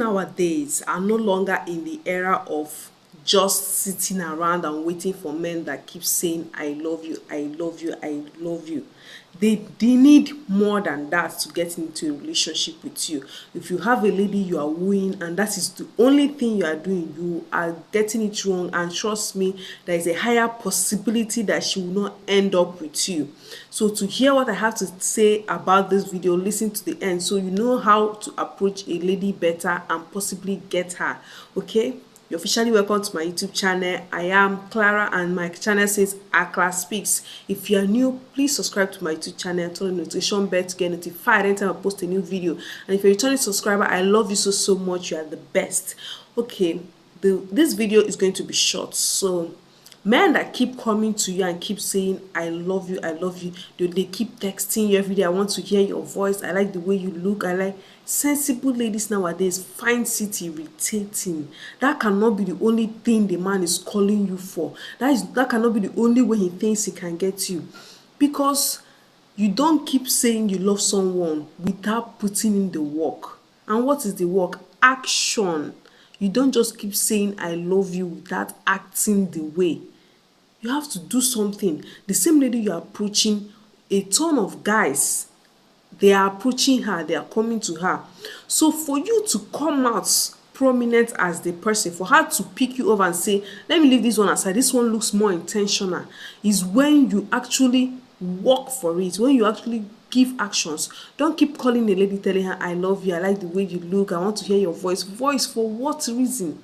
nowadays are no longer in the era of just sitting around and waiting for men that keep saying I love you, I love you, I love you. They need more than that to get into a relationship with you. If you have a lady you are wooing and that is the only thing you are doing, you are getting it wrong, and trust me, there is a higher possibility that she will not end up with you. So to hear what I have to say about this video, listen to the end so you know how to approach a lady better and possibly get her. Okay, you're officially welcome to my YouTube channel. I am Clara and my channel says Akla Speaks. If you are new, please subscribe to my YouTube channel, turn on the notification bell to get notified anytime I post a new video. And if you're a returning subscriber, I love you so much. You are the best. Okay, this video is going to be short, so men that keep coming to you and keep saying I love you, I love you, they keep texting you every day, I want to hear your voice, I like the way you look, I like. Sensible ladies nowadays find it irritating. That cannot be the only thing the man is calling you for. That cannot be the only way he thinks he can get you, because you don't keep saying you love someone without putting in the work. And what is the work? Action. You don't just keep saying I love you without acting the way. You have to do something. The same lady you are approaching, a ton of guys, they are approaching her, they are coming to her. So for you to come out prominent as the person, for her to pick you over and say, let me leave this one aside, this one looks more intentional, is when you actually work for it, when you actually give actions. Don't keep calling a lady telling her I love you, I like the way you look, I want to hear your voice. Voice for what reason?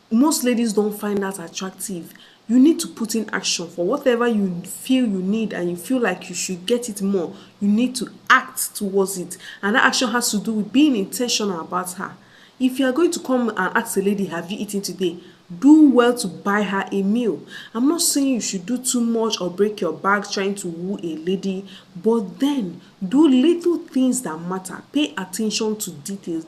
Most ladies don't find that attractive. You need to put in action for whatever you feel you need, and you feel like you should get it more. You need to act towards it, and that action has to do with being intentional about her. If you are going to come and ask a lady, have you eaten today? Do well to buy her a meal. I'm not saying you should do too much or break your back trying to woo a lady, but then do little things that matter. Pay attention to details.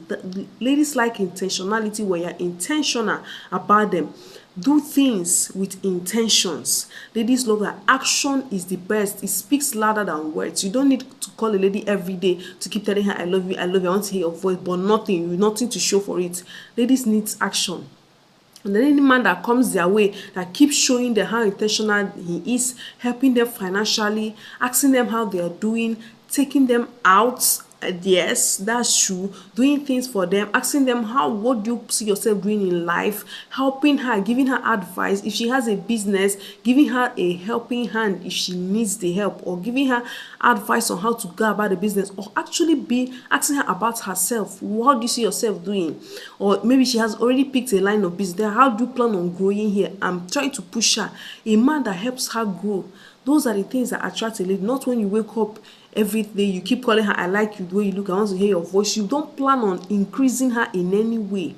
Ladies like intentionality, where you're intentional about them. Do things with intentions. Ladies love that action is the best. It speaks louder than words. You don't need to call a lady every day to keep telling her I love you, I love you, I want to hear your voice, but nothing to show for it. Ladies need action. And then any man that comes their way that keeps showing them how intentional he is, helping them financially, asking them how they are doing, taking them out, yes, that's true, doing things for them, asking them what do you see yourself doing in life, helping her, giving her advice. If she has a business, giving her a helping hand if she needs the help, or giving her advice on how to go about the business, or actually be asking her about herself. How do you see yourself doing? Or maybe she has already picked a line of business. How do you plan on growing here? I'm trying to push her. A man that helps her grow. Those are the things that attract a lady. Not when you wake up every day, you keep calling her I like you, the way you look, I want to hear your voice. You don't plan on increasing her in any way.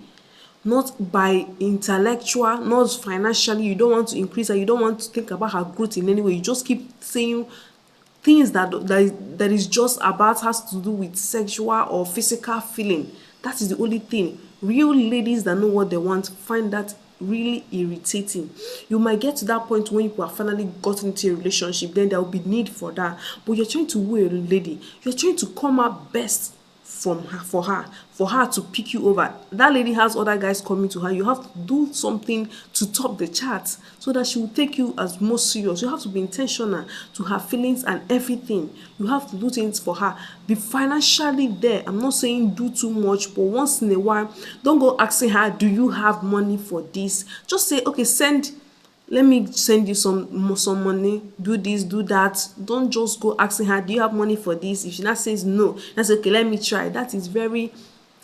Not by intellectual, not financially. You don't want to increase her. You don't want to think about her growth in any way. You just keep saying things that is just about, has to do with sexual or physical feeling. That is the only thing. Real ladies that know what they want find that really irritating. You might get to that point when you have finally gotten into a relationship, then there will be need for that. But you're trying to woo a lady, you're trying to come out best from her, for her to pick you over. That lady has other guys coming to her. You have to do something to top the charts so that she will take you as more serious. You have to be intentional to her feelings and everything. You have to do things for her. Be financially there. I'm not saying do too much, but once in a while, don't go asking her, do you have money for this? Just say, okay, let me send you some money, do this, do that. Don't just go asking her, do you have money for this? If she now says no, that's okay, let me try. That is very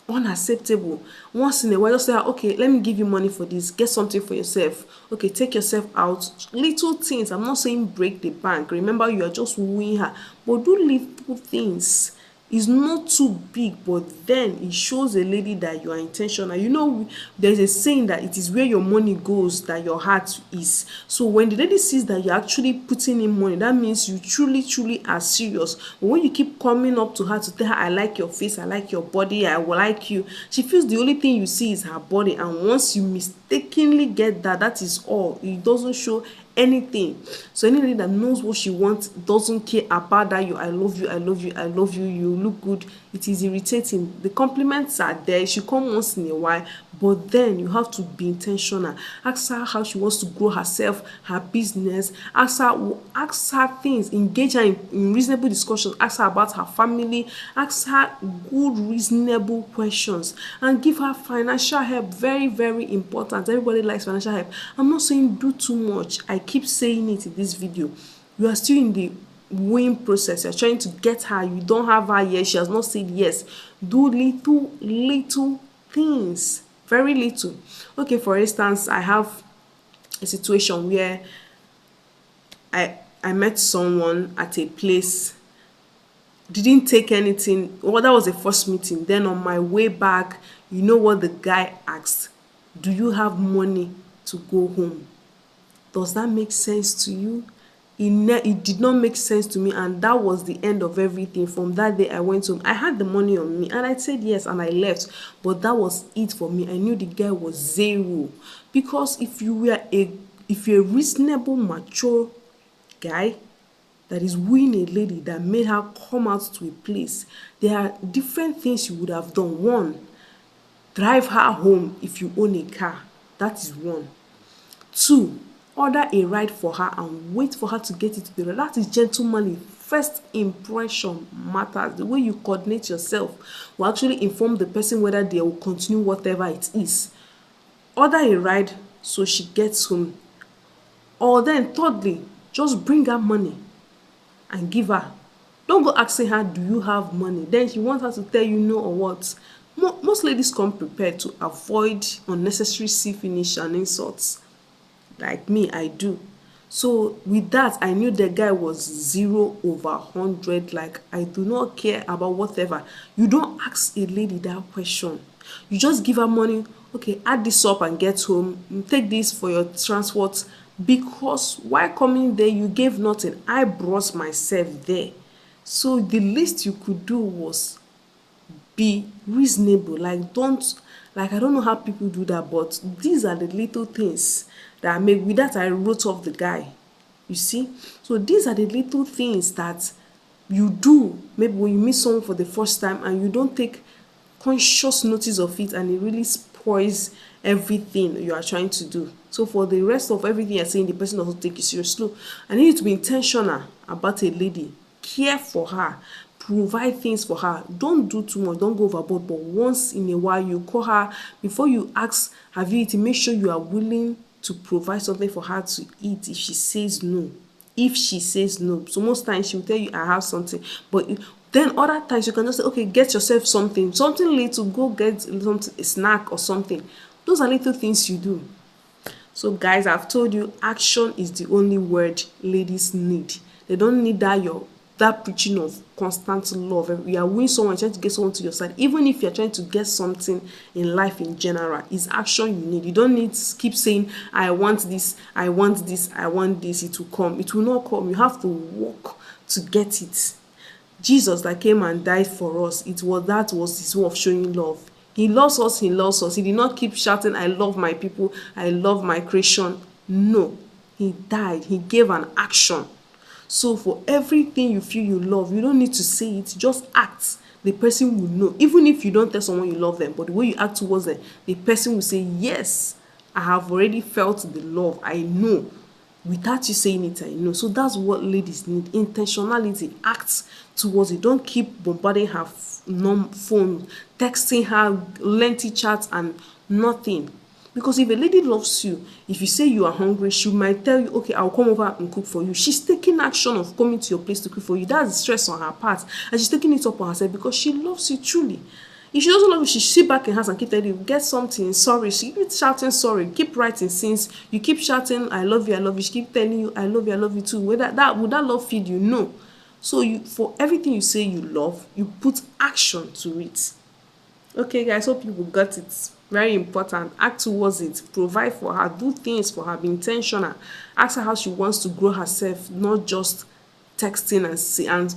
unacceptable. Once in a while, just say, okay, let me give you money for this, get something for yourself. Okay, take yourself out. Little things. I'm not saying break the bank. Remember, you are just wooing her, but do little things. It's not too big, but then it shows a lady that you are intentional. You know, there's a saying that it is where your money goes that your heart is. So when the lady sees that you're actually putting in money, that means you truly are serious. But when you keep coming up to her to tell her, I like your face, I like your body, I will like you, she feels the only thing you see is her body. And once you mistakenly get that, that is all. It doesn't show anything. So any lady that knows what she wants, doesn't care about that I love you, I love you, I love you, you look good, It is irritating. The compliments are there. She come once in a while, but then you have to be intentional. Ask her how she wants to grow herself, her business. Ask her things. Engage her in reasonable discussion. Ask her about her family. Ask her good, reasonable questions, and give her financial help. Very, very important. Everybody likes financial help. I'm not saying do too much. I keep saying it in this video. You are still in the wooing process. You're trying to get her. You don't have her yet. She has not said yes. Do little things. Very little. Okay, for instance, I have a situation where I met someone at a place, didn't take anything. Well, that was the first meeting. Then on my way back, you know what the guy asked? Do you have money to go home? Does that make sense to you? It did not make sense to me, and that was the end of everything. From that day, I went home. I had the money on me, and I said yes, and I left. But that was it for me. I knew the guy was zero, because if you're a reasonable, mature guy that is wooing a lady that made her come out to a place, there are different things you would have done. One, drive her home if you own a car. That is one. Two, order a ride for her and wait for her to get it to the ride. That is gentlemanly. First impression matters. The way you coordinate yourself will actually inform the person whether they will continue whatever it is. Order a ride so she gets home. Or then thirdly, just bring her money and give her. Don't go asking her, do you have money? Then she wants her to tell you no or what. Most ladies come prepared to avoid unnecessary see finish and insults. Like me, I do. So with that, I knew the guy was 0/100. Like, I do not care about whatever. You don't ask a lady that question. You just give her money. Okay, add this up and get home. Take this for your transport. Because while coming there, you gave nothing. I brought myself there. So the least you could do was be reasonable. Like, I don't know how people do that, but these are the little things that make. With that, I wrote off the guy. You see? So these are the little things that you do maybe when you meet someone for the first time, and you don't take conscious notice of it, and it really spoils everything you are trying to do. So for the rest of everything you're saying, the person doesn't take you serious. So I need you to be intentional about a lady. Care for her. Provide things for her. Don't do too much. Don't go overboard. But once in a while, you call her. Before you ask, have you eaten? Make sure you are willing to provide something for her to eat if she says no. If she says no. So most times she will tell you, I have something. But then other times you can just say, okay, get yourself something. Something little. Go get something, a snack or something. Those are little things you do. So guys, I've told you, action is the only word ladies need. They don't need that preaching of constant love. You are with someone, trying to get someone to your side. Even if you're trying to get something in life in general, it's action you need. You don't need to keep saying, I want this, I want this, I want this. It will come. It will not come. You have to work to get it. Jesus that came and died for us, that was his way of showing love. He loves us, he loves us. He did not keep shouting, I love my people, I love my creation. No, he died. He gave an action. So for everything you feel you love, you don't need to say it, just act. The person will know. Even if you don't tell someone you love them, but the way you act towards them, the person will say, yes, I have already felt the love. I know. Without you saying it, I know. So that's what ladies need. Intentionality. Act towards it. Don't keep bombarding her phone, texting her lengthy chats and nothing. Because if a lady loves you, if you say you are hungry, she might tell you, okay, I'll come over and cook for you. She's taking action of coming to your place to cook for you. That's the stress on her part. And she's taking it up on herself because she loves you truly. If she doesn't love you, she sit back in her house and keep telling you, get something, sorry. She keep shouting sorry, keep writing since you keep shouting, I love you, I love you. She keep telling you, I love you too. Would that love feed you? No. So for everything you say you love, you put action to it. Okay, guys, hope you got it. Very important. Act towards it. Provide for her. Do things for her. Be intentional. Ask her how she wants to grow herself, not just texting and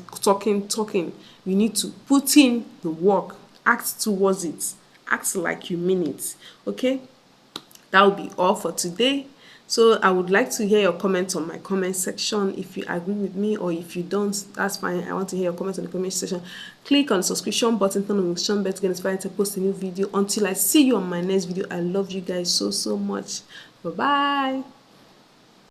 talking. You need to put in the work. Act towards it. Act like you mean it. Okay? That will be all for today. So I would like to hear your comments on my comment section. If you agree with me, or if you don't, that's fine. I want to hear your comments on the comment section. Click on the subscription button, turn on the notification bell to get notified to post a new video. Until I see you on my next video, I love you guys so much. Bye bye.